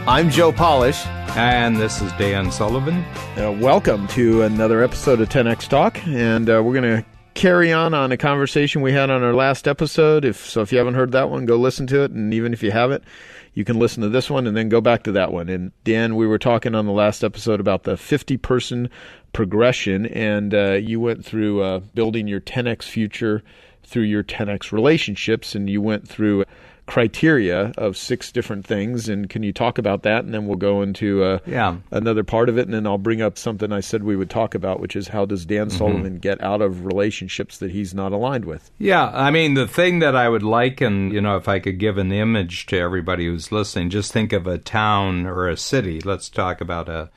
I'm Joe Polish. And this is Dan Sullivan. Welcome to another episode of 10X Talk. And we're going to carry on a conversation we had on our last episode. If you haven't heard that one, go listen to it. And even if you haven't, you can listen to this one and then go back to that one. And Dan, we were talking on the last episode about the 50-person progression. And you went through building your 10X future through your 10X relationships. And you went through criteria of 6 different things. And can you talk about that? And then we'll go into another part of it. And then I'll bring up something I said we would talk about, which is how does Dan Sullivan get out of relationships that he's not aligned with? Yeah, I mean, the thing that I would liken, if I could give an image to everybody who's listening, just think of a town or a city. Let's talk about a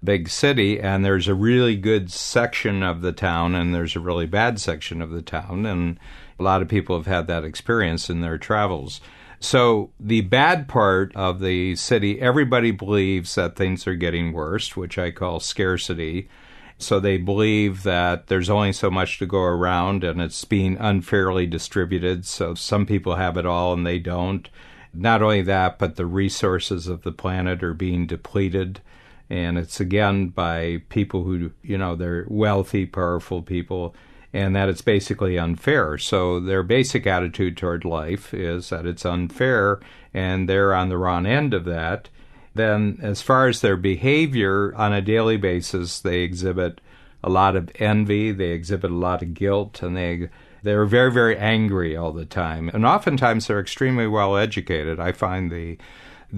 big city, and there's a really good section of the town, and there's a really bad section of the town, and a lot of people have had that experience in their travels. So the bad part of the city, everybody believes that things are getting worse, which I call scarcity. So they believe that there's only so much to go around, and it's being unfairly distributed, so some people have it all and they don't. Not only that, but the resources of the planet are being depleted. And it's, again, by people who, they're wealthy, powerful people, and that it's basically unfair. So their basic attitude toward life is that it's unfair, and they're on the wrong end of that. Then as far as their behavior on a daily basis, they exhibit a lot of envy, they exhibit a lot of guilt, and they're very, very angry all the time. And oftentimes they're extremely well educated. I find the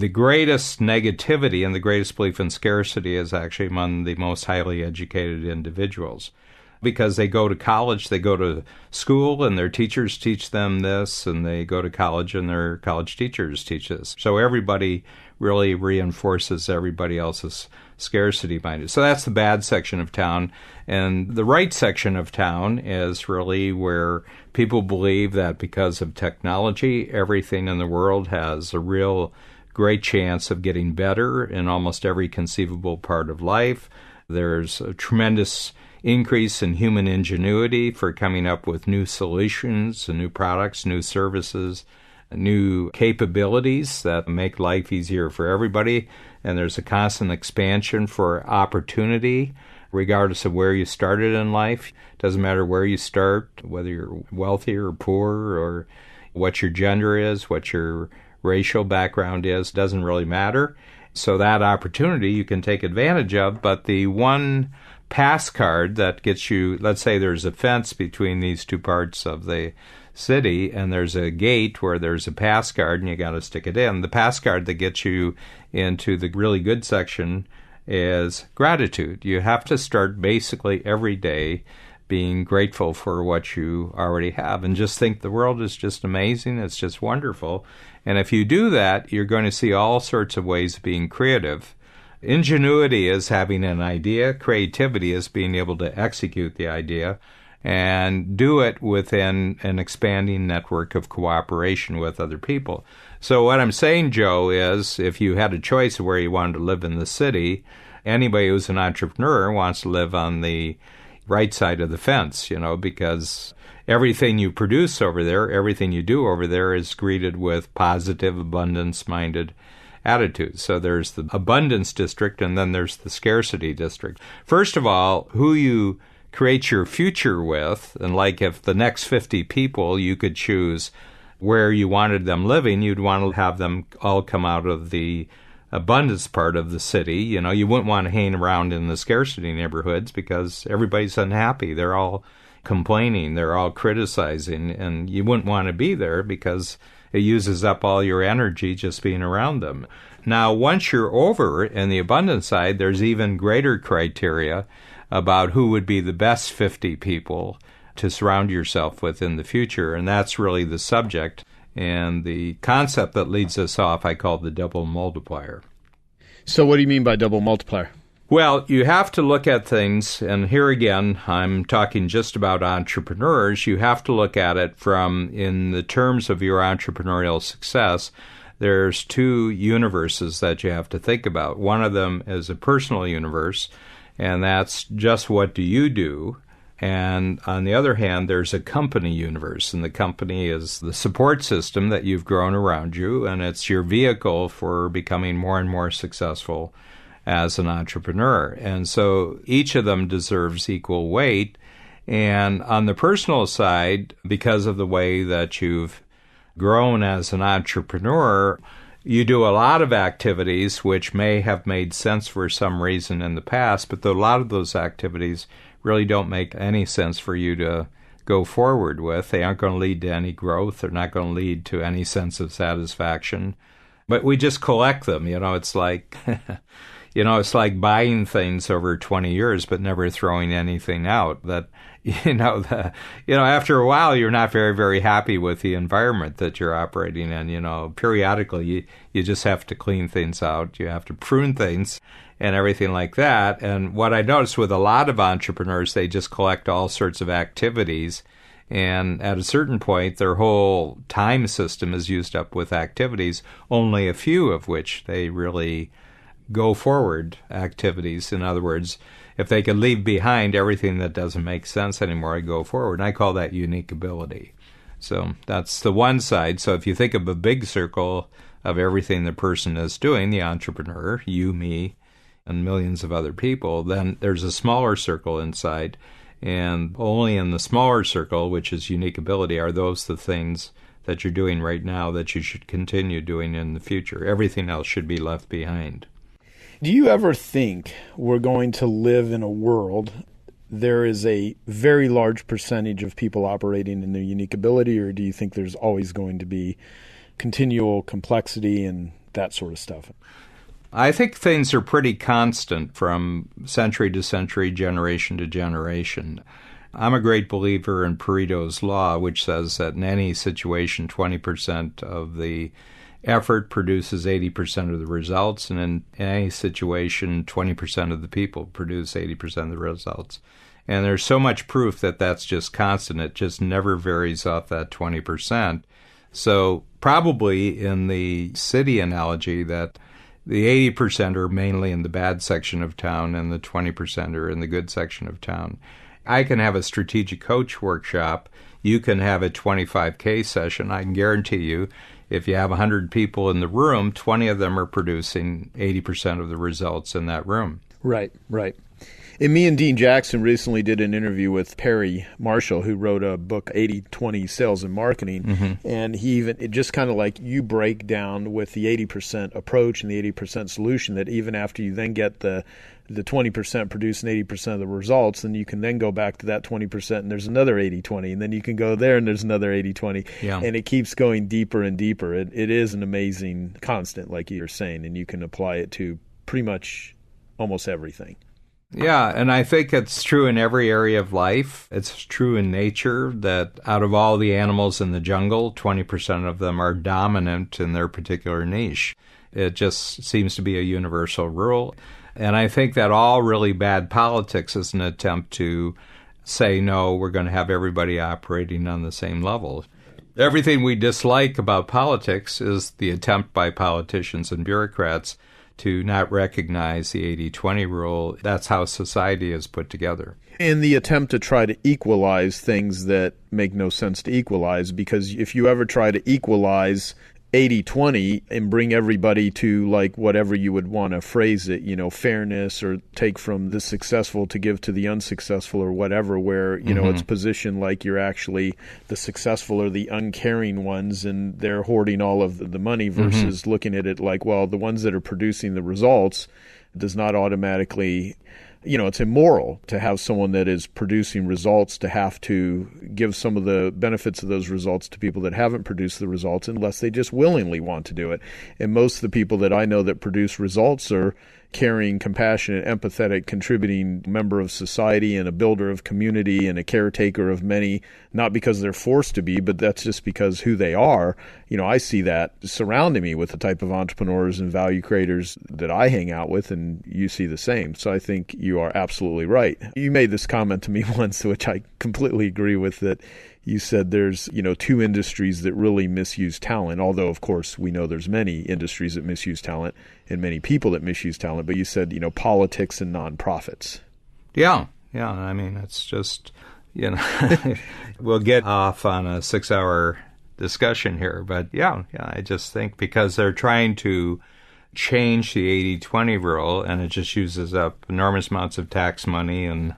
greatest negativity and the greatest belief in scarcity is actually among the most highly educated individuals, because they go to college, they go to school, and their teachers teach them this, and they go to college, and their college teachers teach this. So everybody really reinforces everybody else's scarcity minded. So that's the bad section of town. And the right section of town is really where people believe that because of technology, everything in the world has a real great chance of getting better in almost every conceivable part of life. There's a tremendous increase in human ingenuity for coming up with new solutions and new products, new services, new capabilities that make life easier for everybody. And there's a constant expansion for opportunity, regardless of where you started in life. It doesn't matter where you start, whether you're wealthy or poor, or what your gender is, what your racial background is, doesn't really matter. So that opportunity you can take advantage of, but the one pass card that gets you, let's say there's a fence between these two parts of the city, and there's a gate where there's a pass card, and you got to stick it in. The pass card that gets you into the really good section is gratitude. You have to start basically every day being grateful for what you already have, and just think the world is just amazing. It's just wonderful. And if you do that, you're going to see all sorts of ways of being creative. Ingenuity is having an idea. Creativity is being able to execute the idea and do it within an expanding network of cooperation with other people. So what I'm saying, Joe, is if you had a choice of where you wanted to live in the city, anybody who's an entrepreneur wants to live on the right side of the fence, because everything you produce over there, everything you do over there is greeted with positive, abundance-minded attitudes. So there's the abundance district, and then there's the scarcity district. First of all, who you create your future with, and like if the next 50 people, you could choose where you wanted them living, you'd want to have them all come out of the abundance part of the city. You wouldn't want to hang around in the scarcity neighborhoods because everybody's unhappy. They're all complaining. They're all criticizing. And you wouldn't want to be there because it uses up all your energy just being around them. Now, once you're over in the abundance side, there's even greater criteria about who would be the best 50 people to surround yourself with in the future. And that's really the subject. And the concept that leads us off, I call the double multiplier. So what do you mean by double multiplier? Well, you have to look at things, and here again, I'm talking just about entrepreneurs. You have to look at it from, in the terms of your entrepreneurial success, there's 2 universes that you have to think about. One of them is a personal universe, and that's just what do you do And on the other hand, there's a company universe, and the company is the support system that you've grown around you, and it's your vehicle for becoming more and more successful as an entrepreneur. And so each of them deserves equal weight. And on the personal side, because of the way that you've grown as an entrepreneur, you do a lot of activities which may have made sense for some reason in the past, but a lot of those activities really don't make any sense for you to go forward with. They aren't going to lead to any growth. They're not going to lead to any sense of satisfaction. But we just collect them. It's like, it's like buying things over 20 years but never throwing anything out. That, after a while, you're not very, very happy with the environment that you're operating in. Periodically, you just have to clean things out. You have to prune things and everything like that. And what I noticed with a lot of entrepreneurs, they just collect all sorts of activities. And at a certain point, their whole time system is used up with activities, only a few of which they really go forward activities. In other words, if they could leave behind everything that doesn't make sense anymore, I go forward. And I call that unique ability. So that's the one side. So if you think of a big circle of everything the person is doing, the entrepreneur, you, me, and millions of other people, then there's a smaller circle inside. And only in the smaller circle, which is unique ability, are those the things that you're doing right now that you should continue doing in the future. Everything else should be left behind. Do you ever think we're going to live in a world there is a very large percentage of people operating in their unique ability, or do you think there's always going to be continual complexity and that sort of stuff? I think things are pretty constant from century to century, generation to generation. I'm a great believer in Pareto's law, which says that in any situation, 20% of the effort produces 80% of the results, and in any situation, 20% of the people produce 80% of the results. And there's so much proof that that's just constant. It just never varies off that 20%. So probably in the city analogy that the 80% are mainly in the bad section of town and the 20% are in the good section of town. I can have a strategic coach workshop. You can have a 25K session. I can guarantee you, if you have 100 people in the room, 20 of them are producing 80% of the results in that room. Right, right. And me and Dean Jackson recently did an interview with Perry Marshall, who wrote a book, 80/20 Sales and Marketing. Mm-hmm. And it just kind of like you break down with the 80% approach and the 80% solution, that even after you then get the 20% producing 80% of the results, then you can then go back to that 20% and there's another 80/20, and then you can go there and there's another 80/20. Yeah. And it keeps going deeper and deeper. It is an amazing constant, like you're saying, and you can apply it to pretty much almost everything. Yeah, and I think it's true in every area of life. It's true in nature that out of all the animals in the jungle, 20% of them are dominant in their particular niche. It just seems to be a universal rule. And I think that all really bad politics is an attempt to say, no, we're going to have everybody operating on the same level. Everything we dislike about politics is the attempt by politicians and bureaucrats to not recognize the 80/20 rule. That's how society is put together. And the attempt to try to equalize things that make no sense to equalize, because if you ever try to equalize 80/20 and bring everybody to like whatever you would want to phrase it, fairness, or take from the successful to give to the unsuccessful or whatever, where, it's positioned like you're actually the successful or the uncaring ones and they're hoarding all of the money versus looking at it like, well, the ones that are producing the results does not automatically, it's immoral to have someone that is producing results to have to give some of the benefits of those results to people that haven't produced the results unless they just willingly want to do it. And most of the people that I know that produce results are caring, compassionate, empathetic, contributing member of society and a builder of community and a caretaker of many, not because they're forced to be, but that's just because who they are. I see that surrounding me with the type of entrepreneurs and value creators that I hang out with, and you see the same. So I think you are absolutely right. You made this comment to me once, which I completely agree with, that you said there's, two industries that really misuse talent, although, of course, we know there's many industries that misuse talent and many people that misuse talent. But you said, politics and nonprofits. Yeah. Yeah. I mean, it's just, we'll get off on a 6-hour discussion here. But yeah, I just think because they're trying to change the 80-20 rule, and it just uses up enormous amounts of tax money, and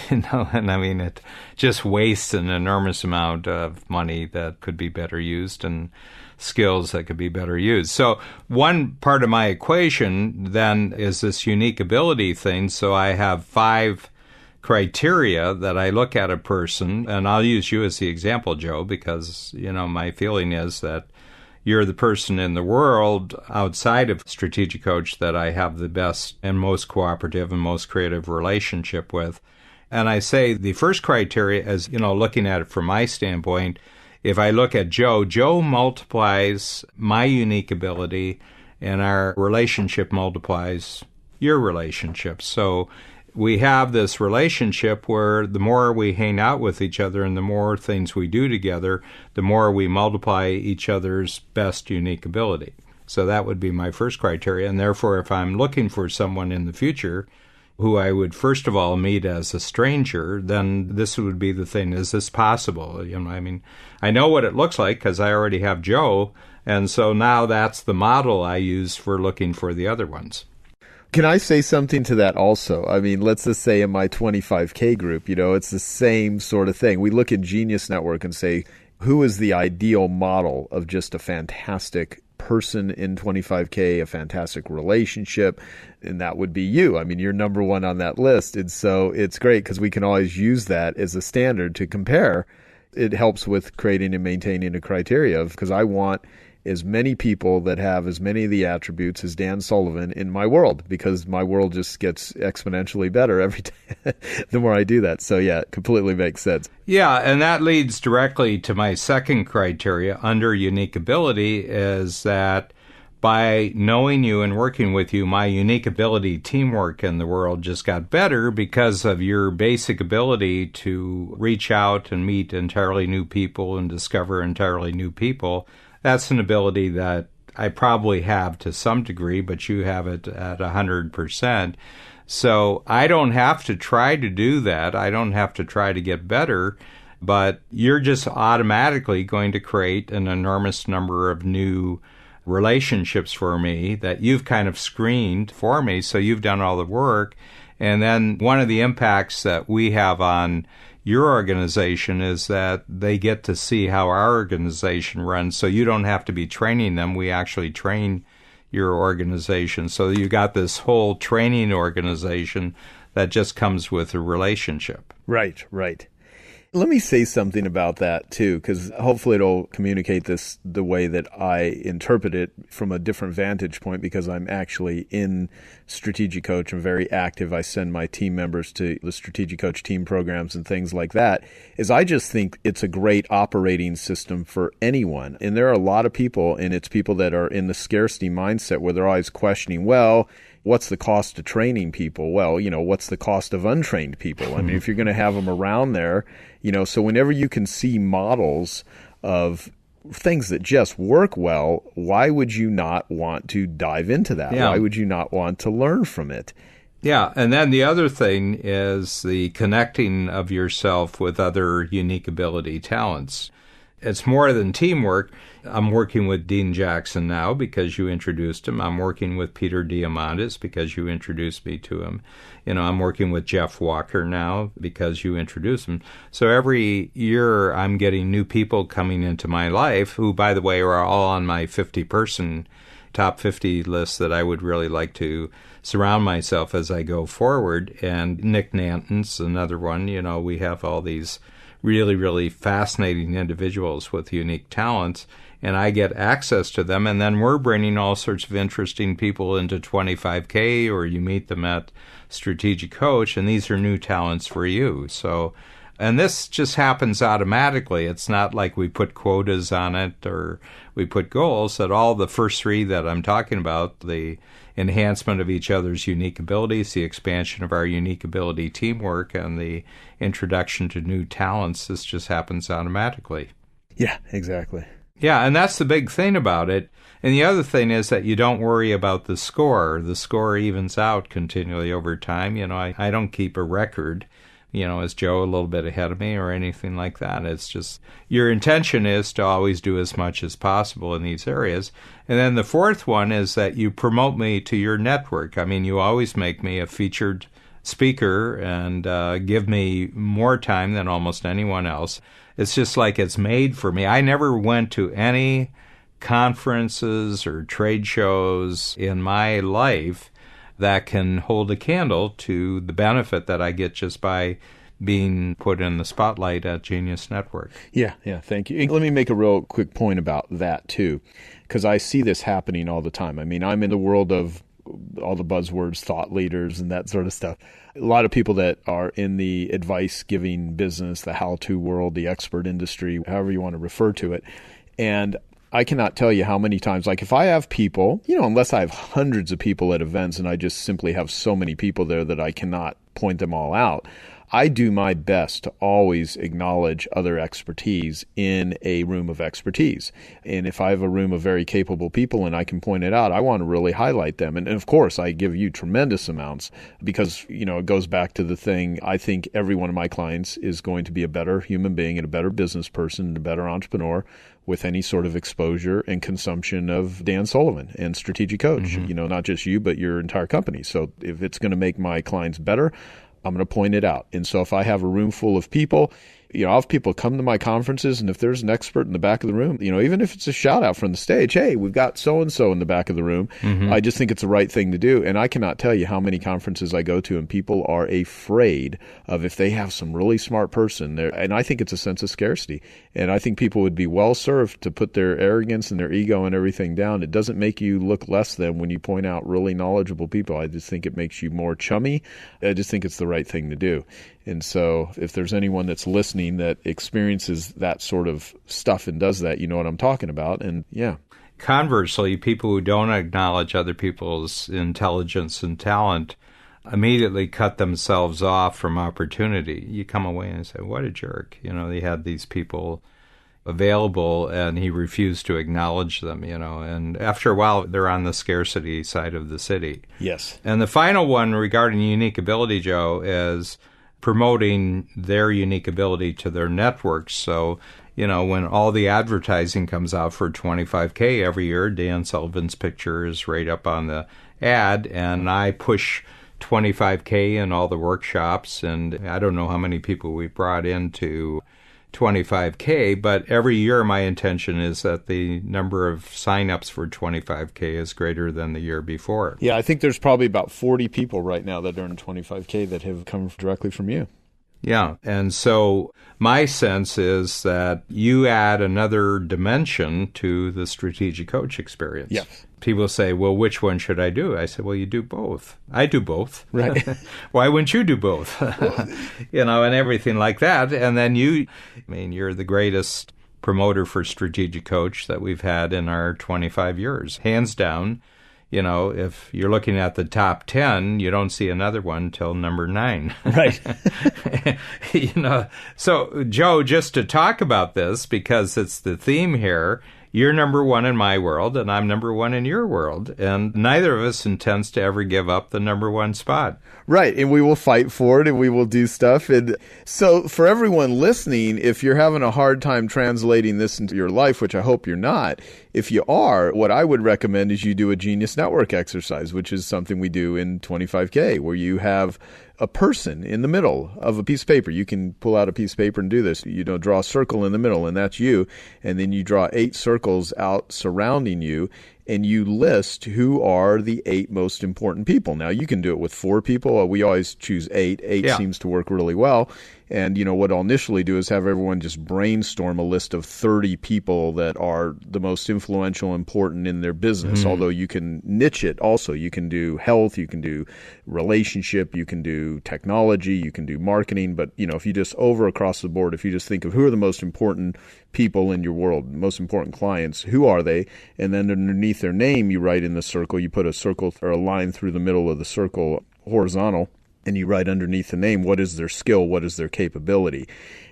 and I mean, it just wastes an enormous amount of money that could be better used and skills that could be better used. So one part of my equation then is this unique ability thing. So I have 5 criteria that I look at a person, and I'll use you as the example, Joe, because, my feeling is that you're the person in the world outside of Strategic Coach that I have the best and most cooperative and most creative relationship with. And I say the first criteria is, looking at it from my standpoint, if I look at Joe multiplies my unique ability, and our relationship multiplies your relationship. So we have this relationship where the more we hang out with each other and the more things we do together, the more we multiply each other's best unique ability. So that would be my first criteria. And therefore, if I'm looking for someone in the future who I would first of all meet as a stranger, then this would be the thing. Is this possible? I know what it looks like because I already have Joe. And so now that's the model I use for looking for the other ones. Can I say something to that also? I mean, let's just say in my 25K group, it's the same sort of thing. We look at Genius Network and say, who is the ideal model of just a fantastic person in 25K, a fantastic relationship? And that would be you. I mean, you're number one on that list. And so it's great because we can always use that as a standard to compare. It helps with creating and maintaining a criteria because I want as many people that have as many of the attributes as Dan Sullivan in my world, because my world just gets exponentially better every day the more I do that. So yeah, it completely makes sense. Yeah, and that leads directly to my second criteria under unique ability, is that by knowing you and working with you, my unique ability teamwork in the world just got better because of your basic ability to reach out and meet entirely new people and discover entirely new people. That's an ability that I probably have to some degree, but you have it at 100%. So I don't have to try to do that. I don't have to try to get better, but you're just automatically going to create an enormous number of new relationships for me that you've kind of screened for me. So you've done all the work. And then one of the impacts that we have on your organization is that they get to see how our organization runs. So you don't have to be training them. We actually train your organization. So you got this whole training organization that just comes with a relationship. Right. Let me say something about that too, because hopefully it'll communicate this the way that I interpret it from a different vantage point, because I'm actually in Strategic Coach. I'm very active. I send my team members to the Strategic Coach team programs and things like that. Is I just think it's a great operating system for anyone. And there are a lot of people, and it's people that are in the scarcity mindset where they're always questioning, well, what's the cost of training people? Well, what's the cost of untrained people? I mean, if you're going to have them around there, so whenever you can see models of things that just work well, why would you not want to dive into that? Yeah. Why would you not want to learn from it? Yeah, and then the other thing is the connecting of yourself with other unique ability talents. It's more than teamwork. I'm working with Dean Jackson now because you introduced him. I'm working with Peter Diamandis because you introduced me to him. I'm working with Jeff Walker now because you introduced him. So every year I'm getting new people coming into my life who, by the way, are all on my 50-person top 50 list that I would really like to surround myself as I go forward. And Nick Nanton's another one. We have all these really, really fascinating individuals with unique talents, and I get access to them, and then we're bringing all sorts of interesting people into 25K, or you meet them at Strategic Coach, and these are new talents for you. So, and this just happens automatically. It's not like we put quotas on it or we put goals. That all the first three that I'm talking about, the enhancement of each other's unique abilities, the expansion of our unique ability teamwork, and the introduction to new talents, this just happens automatically. Yeah, exactly. Yeah, and that's the big thing about it. And the other thing is that you don't worry about the score. The score evens out continually over time. I don't keep a record, is Joe a little bit ahead of me or anything like that? It's just your intention is to always do as much as possible in these areas. And then the fourth one is that you promote me to your network. I mean, you always make me a featured speaker and give me more time than almost anyone else. It's just like it's made for me. I never went to any conferences or trade shows in my life that can hold a candle to the benefit that I get just by being put in the spotlight at Genius Network. Yeah, thank you. Let me make a real quick point about that, too, because I see this happening all the time. I mean, I'm in the world of all the buzzwords, thought leaders, and that sort of stuff. A lot of people that are in the advice-giving business, the how-to world, the expert industry, however you want to refer to it. And I cannot tell you how many times, like if I have people, unless I have hundreds of people at events and I just simply have so many people there that I cannot point them all out, I do my best to always acknowledge other expertise in a room of expertise. And if I have a room of very capable people and I can point it out, I want to really highlight them. And of course, I give you tremendous amounts because, it goes back to the thing. I think every one of my clients is going to be a better human being and a better business person and a better entrepreneur with any sort of exposure and consumption of Dan Sullivan and Strategic Coach, not just you, but your entire company. So if it's going to make my clients better, I'm going to point it out. And so if I have a room full of people, I'll have people come to my conferences, and if there's an expert in the back of the room, even if it's a shout out from the stage, hey, we've got so-and-so in the back of the room, I just think it's the right thing to do. And I cannot tell you how many conferences I go to and people are afraid of if they have some really smart person there. And I think it's a sense of scarcity. And I think people would be well served to put their arrogance and their ego and everything down. It doesn't make you look less than when you point out really knowledgeable people. I just think it makes you more chummy. I just think it's the right thing to do. And so if there's anyone that's listening that experiences that sort of stuff and does that, you know what I'm talking about. And yeah. Conversely, people who don't acknowledge other people's intelligence and talent immediately cut themselves off from opportunity. You come away and say, what a jerk. They had these people available and he refused to acknowledge them, and after a while they're on the scarcity side of the city. Yes. And the final one regarding unique ability, Joe, is promoting their unique ability to their networks. So, when all the advertising comes out for 25K every year, Dan Sullivan's picture is right up on the ad, and I push 25K in all the workshops, and I don't know how many people we brought into 25K, but every year my intention is that the number of signups for 25K is greater than the year before. Yeah, I think there's probably about 40 people right now that earn 25K that have come directly from you. Yeah, and so my sense is that you add another dimension to the Strategic Coach experience. Yeah. People say, well, which one should I do? I said, well, you do both. I do both. Right. Why wouldn't you do both? And everything like that. And then you're the greatest promoter for Strategic Coach that we've had in our 25 years. Hands down, if you're looking at the top 10, you don't see another one till number 9. Right. So, Joe, just to talk about this, because it's the theme here, you're number one in my world, and I'm number one in your world. And neither of us intends to ever give up the number one spot. Right. And we will fight for it, and we will do stuff. And so for everyone listening, if you're having a hard time translating this into your life, which I hope you're not, if you are, what I would recommend is you do a Genius Network exercise, which is something we do in 25K, where you have a person in the middle of a piece of paper. You can pull out a piece of paper and do this. Draw a circle in the middle, and that's you. And then you draw 8 circles out surrounding you, and you list who are the 8 most important people. Now, you can do it with 4 people. We always choose 8. 8 seems to work really well. And, what I'll initially do is have everyone just brainstorm a list of 30 people that are the most influential, important in their business, although you can niche it also. You can do health, you can do relationship, you can do technology, you can do marketing. But, if you just across the board, if you just think of who are the most important people in your world, most important clients, who are they? And then underneath their name, you write in the circle, you put a circle or a line through the middle of the circle, horizontal, and you write underneath the name, what is their skill, what is their capability.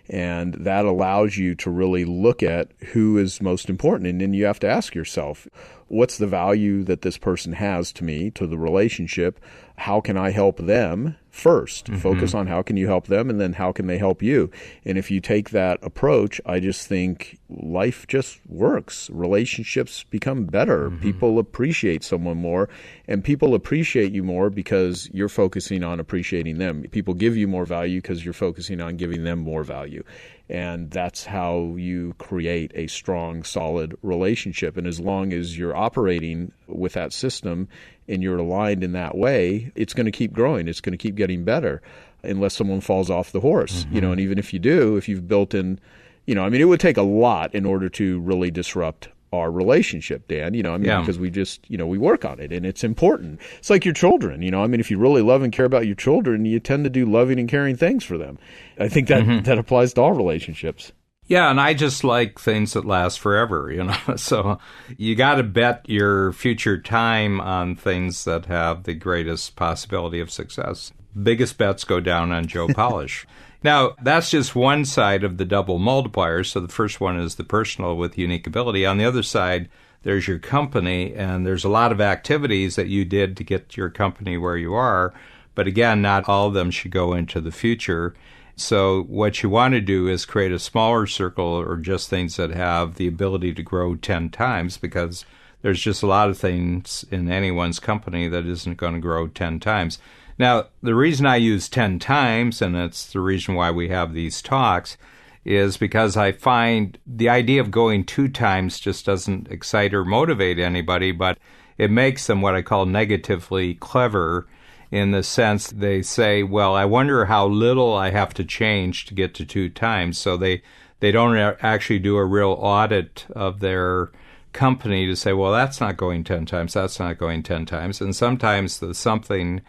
And that allows you to really look at who is most important. And then you have to ask yourself, what's the value that this person has to me, to the relationship? How can I help them first? Focus on how can you help them, and then how can they help you? And if you take that approach, I just think life just works. Relationships become better. People appreciate someone more, and people appreciate you more because you're focusing on appreciating them. People give you more value because you're focusing on giving them more value. And that's how you create a strong, solid relationship. And as long as you're operating with that system and you're aligned in that way, it's going to keep growing. It's going to keep getting better unless someone falls off the horse. And even if you do, if you've built in, it would take a lot in order to really disrupt our relationship, Dan, because we just, we work on it and it's important. It's like your children, if you really love and care about your children, you tend to do loving and caring things for them. I think that that applies to all relationships. Yeah, and I just like things that last forever, So you got to bet your future time on things that have the greatest possibility of success. Biggest bets go down on Joe Polish. Now, that's just one side of the double multiplier. So the first one is the personal with unique ability. On the other side, there's your company, and there's a lot of activities that you did to get your company where you are. But again, not all of them should go into the future. So what you want to do is create a smaller circle or just things that have the ability to grow 10 times, because there's just a lot of things in anyone's company that isn't going to grow 10 times. Now, the reason I use 10 times, and it's the reason why we have these talks, is because I find the idea of going 2 times just doesn't excite or motivate anybody, but it makes them what I call negatively clever, in the sense they say, well, I wonder how little I have to change to get to 2 times. So they don't actually do a real audit of their company to say, well, that's not going 10 times, that's not going 10 times. And sometimes the something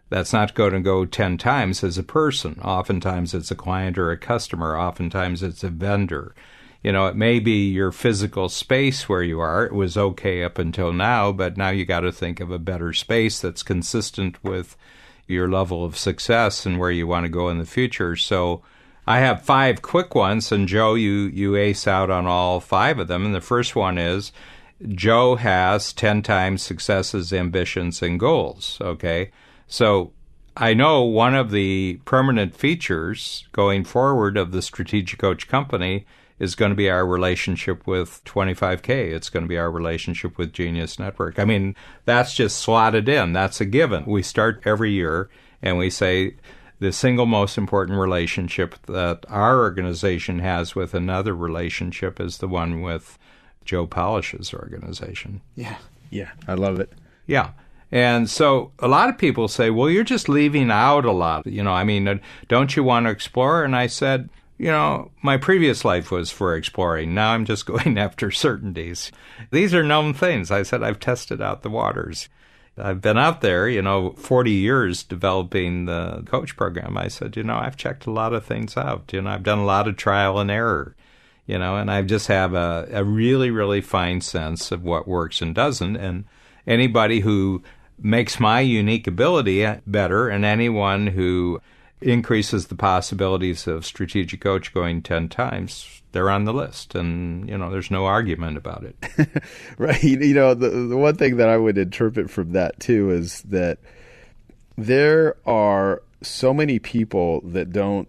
that's not going to go 10 times is a person. Oftentimes it's a client or a customer. Oftentimes it's a vendor. It may be your physical space where you are. It was okay up until now, but now you got to think of a better space that's consistent with your level of success and where you want to go in the future. So I have 5 quick ones, and Joe, you ace out on all 5 of them. And the first one is Joe has 10 times successes, ambitions, and goals, okay? So I know one of the permanent features going forward of the Strategic Coach Company is going to be our relationship with 25K. It's going to be our relationship with Genius Network. I mean, that's just slotted in. That's a given. We start every year and we say the single most important relationship that our organization has with another relationship is the one with Joe Polish's organization. Yeah, I love it. Yeah. And so a lot of people say, well, you're just leaving out a lot. Don't you want to explore? And I said, my previous life was for exploring. Now I'm just going after certainties. These are known things. I said, I've tested out the waters. I've been out there, 40 years developing the coach program. I said, I've checked a lot of things out. I've done a lot of trial and error, and I just have a really, really fine sense of what works and doesn't. And anybody who makes my unique ability better, and anyone who increases the possibilities of Strategic Coach going 10 times, they're on the list. And, there's no argument about it. Right. The one thing that I would interpret from that, too, is that there are so many people that don't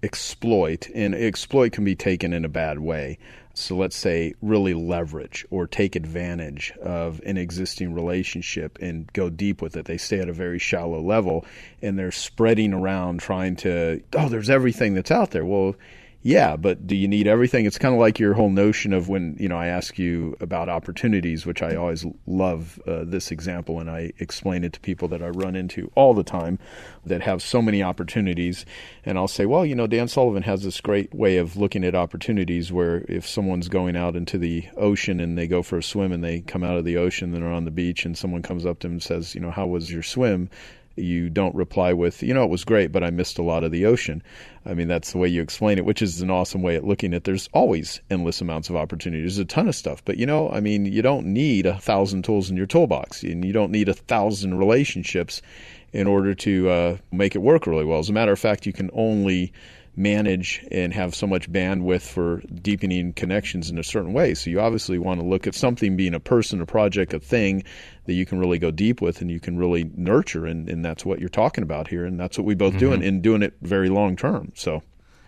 exploit, and exploit can be taken in a bad way. So let's say really leverage or take advantage of an existing relationship and go deep with it. They stay at a very shallow level and they're spreading around trying to, there's everything that's out there. Well, yeah, but do you need everything? It's kind of like your whole notion of when, I ask you about opportunities, which I always love this example, and I explain it to people that I run into all the time that have so many opportunities. And I'll say, well, Dan Sullivan has this great way of looking at opportunities where if someone's going out into the ocean and they go for a swim and they come out of the ocean and they're on the beach and someone comes up to them and says, how was your swim? You don't reply with, it was great, but I missed a lot of the ocean. I mean, that's the way you explain it, which is an awesome way at looking at there's always endless amounts of opportunity. There's a ton of stuff, but you don't need 1,000 tools in your toolbox, and you don't need 1,000 relationships in order to make it work really well. As a matter of fact, you can only manage and have so much bandwidth for deepening connections in a certain way. So you obviously want to look at something being a person, a project, a thing that you can really go deep with and you can really nurture. And that's what you're talking about here. And that's what we both do and doing it very long term. So.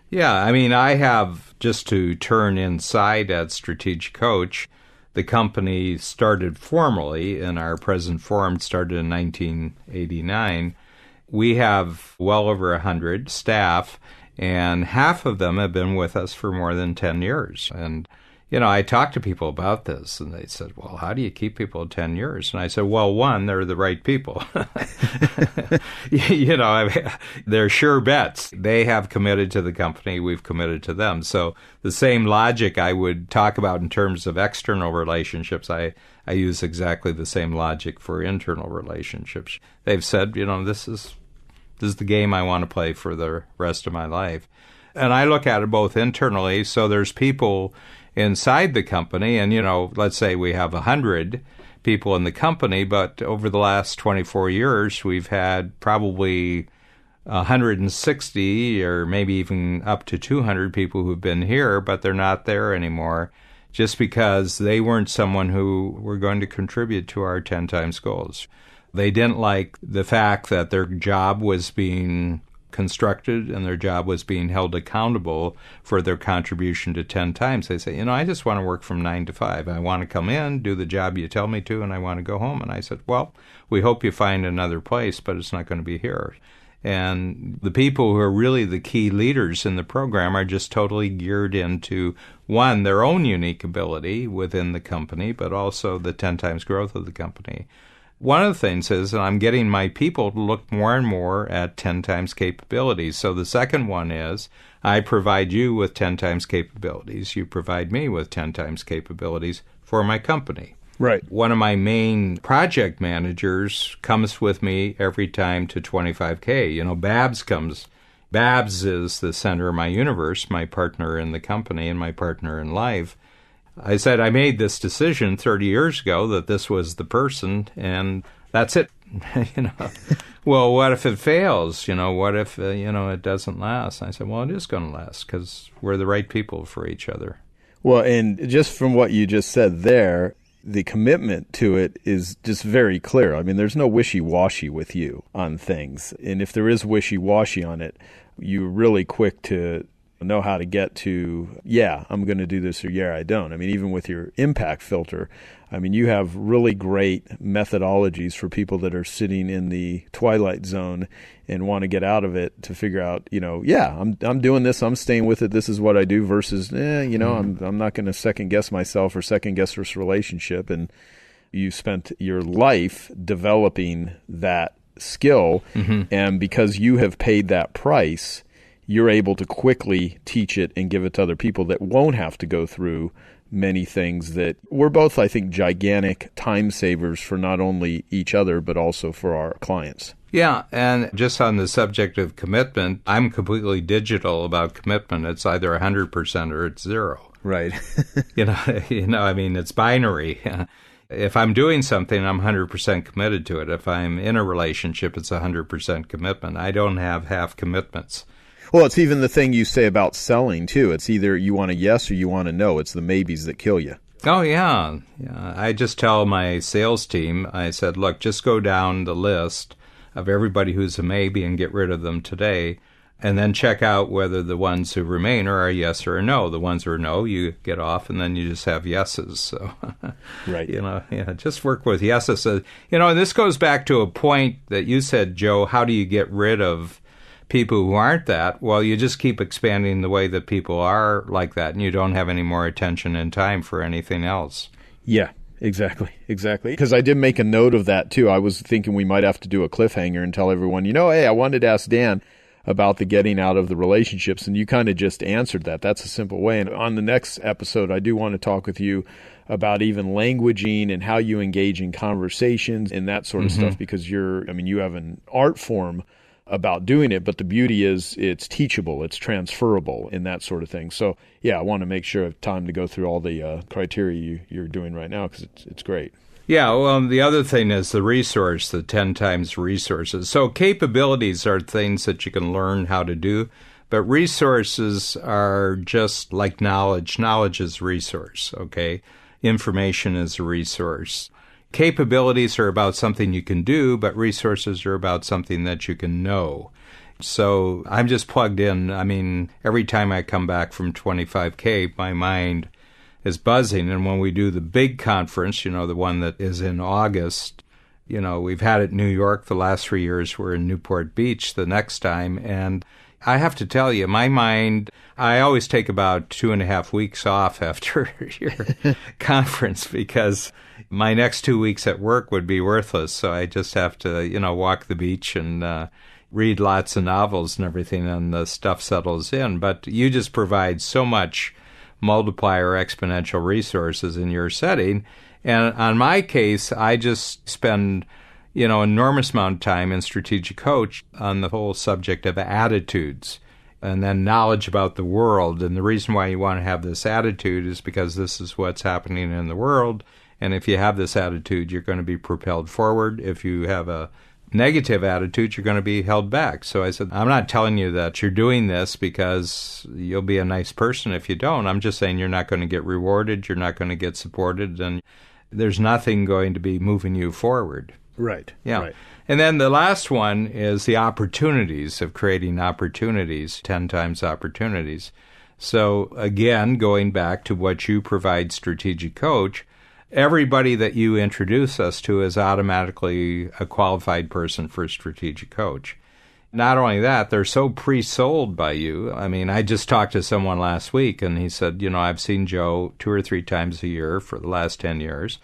Yeah, I mean, I have, just to turn inside at Strategic Coach, the company started formally, and our present form started in 1989. We have well over 100 staff, and half of them have been with us for more than 10 years. And, I talked to people about this, and they said, well, how do you keep people 10 years? And I said, well, one, they're the right people. They're sure bets. They have committed to the company. We've committed to them. So the same logic I would talk about in terms of external relationships, I use exactly the same logic for internal relationships. They've said, this is the game I want to play for the rest of my life. And I look at it both internally, so there's people inside the company, and, let's say we have 100 people in the company, but over the last 24 years, we've had probably 160 or maybe even up to 200 people who've been here, but they're not there anymore just because they weren't someone who were going to contribute to our 10 times goals. They didn't like the fact that their job was being constructed and their job was being held accountable for their contribution to 10 times. They say, I just want to work from 9 to 5. I want to come in, do the job you tell me to, and I want to go home. And I said, well, we hope you find another place, but it's not going to be here. And the people who are really the key leaders in the program are just totally geared into, one, their own unique ability within the company, but also the 10 times growth of the company. One of the things is that I'm getting my people to look more and more at 10 times capabilities. So the second one is I provide you with 10 times capabilities. You provide me with 10 times capabilities for my company. Right. One of my main project managers comes with me every time to 25K. Babs comes. Babs is the center of my universe, my partner in the company and my partner in life. I said I made this decision 30 years ago that this was the person, and that's it. Well, what if it fails? What if, it doesn't last? I said, well, it is going to last because we're the right people for each other. Well, and just from what you just said there, the commitment to it is just very clear. I mean, there's no wishy-washy with you on things. And if there is wishy-washy on it, you're really quick to know how to get to, yeah, I'm going to do this, or yeah, I don't. I mean, even with your impact filter, I mean, you have really great methodologies for people that are sitting in the twilight zone and want to get out of it to figure out, yeah, I'm doing this, I'm staying with it, this is what I do, versus, I'm not going to second guess myself or second guess this relationship. And you spent your life developing that skill, and because you have paid that price, you're able to quickly teach it and give it to other people that won't have to go through many things that we're both, I think, gigantic time savers for not only each other, but also for our clients. Yeah, and just on the subject of commitment, I'm completely digital about commitment. It's either 100% or it's zero. Right. I mean, it's binary. If I'm doing something, I'm 100% committed to it. If I'm in a relationship, it's 100% commitment. I don't have half commitments. Well, it's even the thing you say about selling, too. It's either you want a yes or you want a no. It's the maybes that kill you. Oh, yeah. I just tell my sales team, I said, look, just go down the list of everybody who's a maybe and get rid of them today, and then check out whether the ones who remain are a yes or a no. The ones who are no, you get off, and then you just have yeses. So, right. Just work with yeses. And this goes back to a point that you said, Joe, how do you get rid of people who aren't that? Well, you just keep expanding the way that people are like that, and you don't have any more attention and time for anything else. Yeah, exactly. Because I did make a note of that, too. I was thinking we might have to do a cliffhanger and tell everyone, hey, I wanted to ask Dan about the getting out of the relationships, and you kind of just answered that. That's a simple way. And on the next episode, I do want to talk with you about even languaging and how you engage in conversations and that sort of stuff, because you have an art form about doing it, but the beauty is it's teachable, it's transferable, and that sort of thing. So, yeah, I want to make sure I have time to go through all the criteria you're doing right now, because it's great. Yeah, well, the other thing is the resource, the 10 times resources. So capabilities are things that you can learn how to do, But resources are just like knowledge. Knowledge is a resource, okay? Information is a resource. Capabilities are about something you can do, but resources are about something that you can know. So I'm just plugged in. I mean, every time I come back from 25K, my mind is buzzing. And when we do the big conference, the one that is in August, we've had it in New York the last 3 years. We're in Newport Beach the next time. And I have to tell you, my mind, I always take about 2.5 weeks off after your conference because my next 2 weeks at work would be worthless. So I just have to, walk the beach and read lots of novels and everything, and the stuff settles in. But you just provide so much multiplier exponential resources in your setting. And on my case, I just spend enormous amount of time in Strategic Coach on the whole subject of attitudes and then knowledge about the world. And the reason why you want to have this attitude is because this is what's happening in the world. And if you have this attitude, you're going to be propelled forward. If you have a negative attitude, you're going to be held back. So I said, I'm not telling you that you're doing this because you'll be a nice person if you don't. I'm just saying you're not going to get rewarded. You're not going to get supported. And there's nothing going to be moving you forward. Right. Yeah. Right. And then the last one is the opportunities of creating opportunities, 10 times opportunities. So again, going back to what you provide Strategic Coach, everybody that you introduce us to is automatically a qualified person for Strategic Coach. Not only that, they're so pre-sold by you. I mean, I just talked to someone last week, and he said, I've seen Joe 2 or 3 times a year for the last 10 years.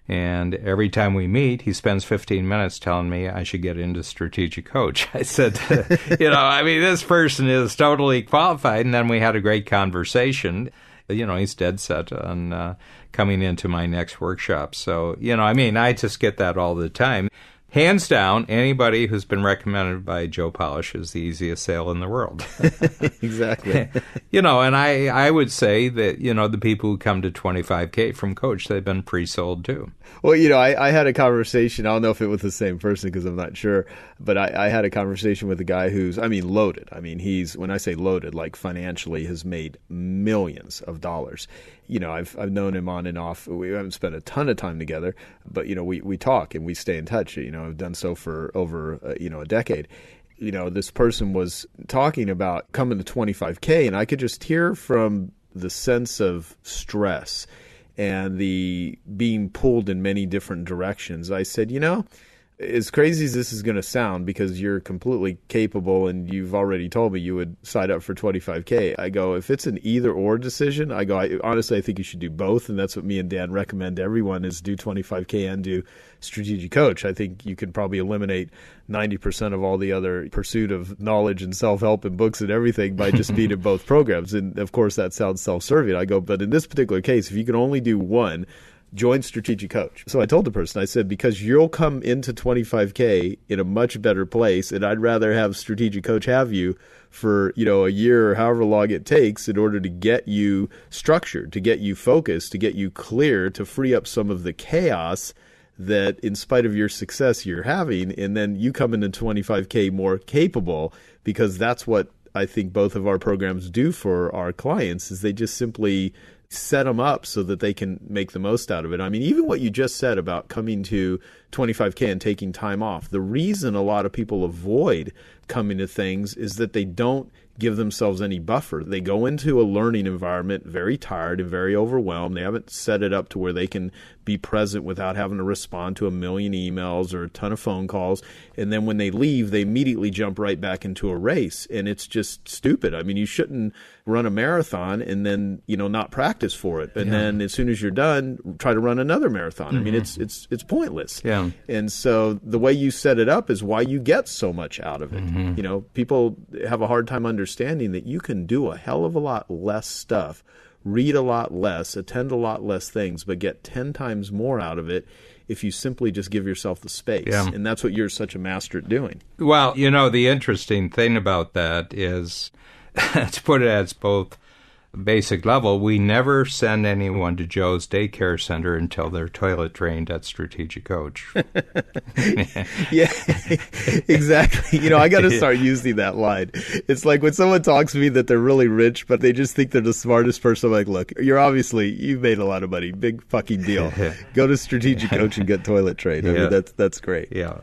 And every time we meet, he spends 15 minutes telling me I should get into Strategic Coach. I said, this person is totally qualified. And then we had a great conversation. He's dead set on coming into my next workshop. So, I just get that all the time. Hands down, anybody who's been recommended by Joe Polish is the easiest sale in the world. Exactly. And I would say that, the people who come to 25K from Coach, they've been pre-sold too. Well, I had a conversation. I don't know if it was the same person because I'm not sure. But I had a conversation with a guy who's, loaded. He's, when I say loaded, like financially has made millions of dollars. I've known him on and off. We haven't spent a ton of time together, but, we talk and we stay in touch. I've done so for over, a decade. This person was talking about coming to 25K, and I could just hear from the sense of stress and the being pulled in many different directions. I said, as crazy as this is going to sound, because you're completely capable and you've already told me you would sign up for 25K, I go, if it's an either-or decision, honestly, I think you should do both, and that's what me and Dan recommend to everyone is do 25K and do Strategic Coach. I think you could probably eliminate 90% of all the other pursuit of knowledge and self-help and books and everything by just being in both programs. And, of course, that sounds self-serving. I go, but in this particular case, if you can only do one, join Strategic Coach. So I told the person, I said, because you'll come into 25K in a much better place, and I'd rather have Strategic Coach have you for, a year or however long it takes in order to get you structured, to get you focused, to get you clear, to free up some of the chaos that in spite of your success you're having, and then you come into 25K more capable, because that's what I think both of our programs do for our clients, is they just simply set them up so that they can make the most out of it. Even what you just said about coming to 25K and taking time off, the reason a lot of people avoid coming to things is that they don't give themselves any buffer. They go into a learning environment very tired and very overwhelmed. They haven't set it up to where they can be present without having to respond to a million emails or a ton of phone calls. And then when they leave, they immediately jump right back into a race. And it's just stupid. You shouldn't run a marathon and then, not practice for it. And then as soon as you're done, try to run another marathon. Mm-hmm. It's pointless. Yeah. And so the way you set it up is why you get so much out of it. Mm-hmm. People have a hard time understanding that you can do a hell of a lot less stuff, read a lot less, attend a lot less things, but get 10 times more out of it if you simply just give yourself the space. Yeah. And that's what you're such a master at doing. Well, the interesting thing about that is, to put it as both basic level, we never send anyone to Joe's daycare center until they're toilet trained at Strategic Coach. Yeah, exactly. I got to start using that line. It's like when someone talks to me that they're really rich, but they just think they're the smartest person. I'm like, look, you've made a lot of money. Big fucking deal. Go to Strategic Coach and get toilet trained. I mean, that's great. Yeah.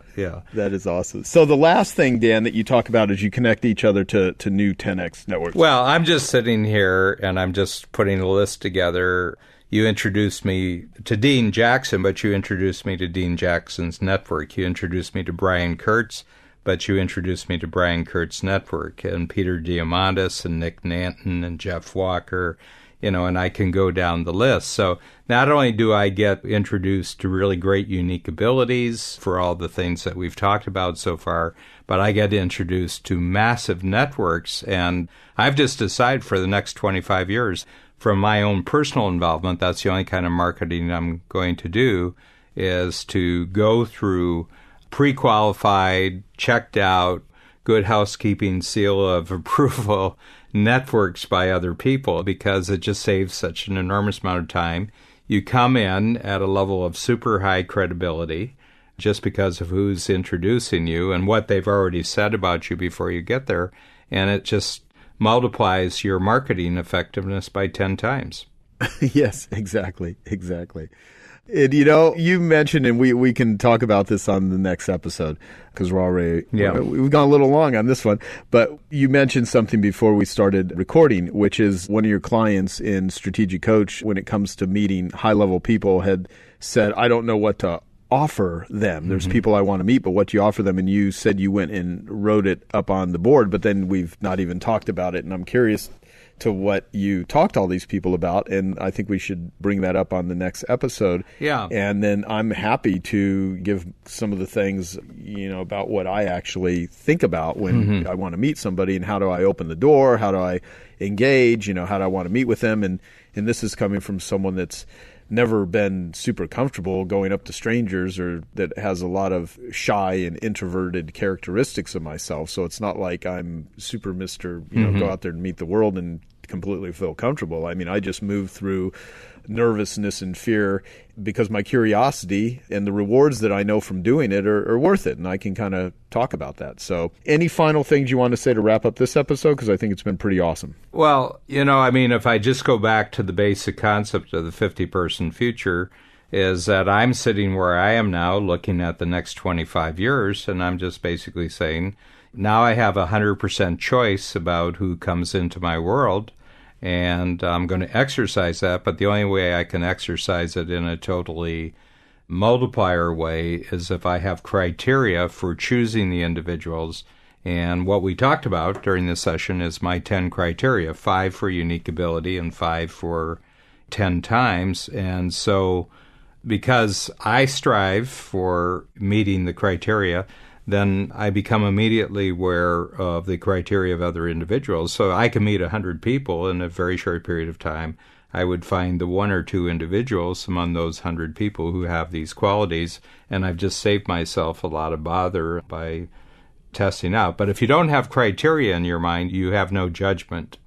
That is awesome. So the last thing, Dan, that you talk about is you connect each other to new 10X networks. Well, I'm just sitting here and I'm just putting a list together. You introduced me to Dean Jackson, but you introduced me to Dean Jackson's network. You introduced me to Brian Kurtz, but you introduced me to Brian Kurtz's network, and Peter Diamandis and Nick Nanton and Jeff Walker, and I can go down the list. So not only do I get introduced to really great unique abilities for all the things that we've talked about so far, but I get introduced to massive networks. And I've just decided for the next 25 years, from my own personal involvement, that's the only kind of marketing I'm going to do, is to go through pre-qualified, checked out, good housekeeping seal of approval networks by other people, because it just saves such an enormous amount of time. You come in at a level of super high credibility just because of who's introducing you and what they've already said about you before you get there, and it just multiplies your marketing effectiveness by 10 times. Yes, exactly. And, you mentioned, and we can talk about this on the next episode because we've gone a little long on this one, but you mentioned something before we started recording, which is one of your clients in Strategic Coach, when it comes to meeting high-level people, had said, I don't know what to offer them. There's people I want to meet, but what do you offer them? And you said you went and wrote it up on the board, but then we've not even talked about it, and I'm curious to what you talked to all these people about, and I think we should bring that up on the next episode. Yeah. And then I'm happy to give some of the things, about what I actually think about when I want to meet somebody, and how do I open the door, how do I engage, how do I want to meet with them, and this is coming from someone that's never been super comfortable going up to strangers, or that has a lot of shy and introverted characteristics of myself. So it's not like I'm super Mr. Go out there and meet the world and completely feel comfortable. I mean, I just move through nervousness and fear because my curiosity and the rewards that I know from doing it are worth it. And I can kind of talk about that. So any final things you want to say to wrap up this episode? Because I think it's been pretty awesome. Well, if I just go back to the basic concept of the 50-person future, is that I'm sitting where I am now looking at the next 25 years, and I'm just basically saying, now I have 100% choice about who comes into my world, and I'm going to exercise that, but the only way I can exercise it in a totally multiplier way is if I have criteria for choosing the individuals. And what we talked about during this session is my 10 criteria, 5 for unique ability and 5 for 10 times. And so because I strive for meeting the criteria, then I become immediately aware of the criteria of other individuals. So I can meet 100 people in a very short period of time. I would find the 1 or 2 individuals among those 100 people who have these qualities, and I've just saved myself a lot of bother by testing out. But if you don't have criteria in your mind, you have no judgment.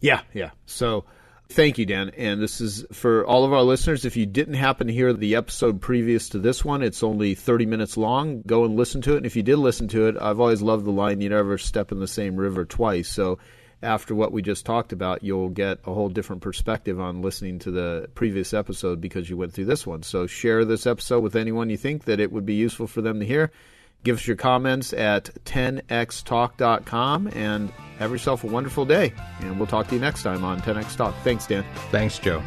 Yeah. So thank you, Dan. And this is for all of our listeners. If you didn't happen to hear the episode previous to this one, it's only 30 minutes long. Go and listen to it. And if you did listen to it, I've always loved the line, you never step in the same river twice. So after what we just talked about, you'll get a whole different perspective on listening to the previous episode because you went through this one. So share this episode with anyone you think that it would be useful for them to hear. Give us your comments at 10xtalk.com and have yourself a wonderful day. And we'll talk to you next time on 10X Talk. Thanks, Dan. Thanks, Joe.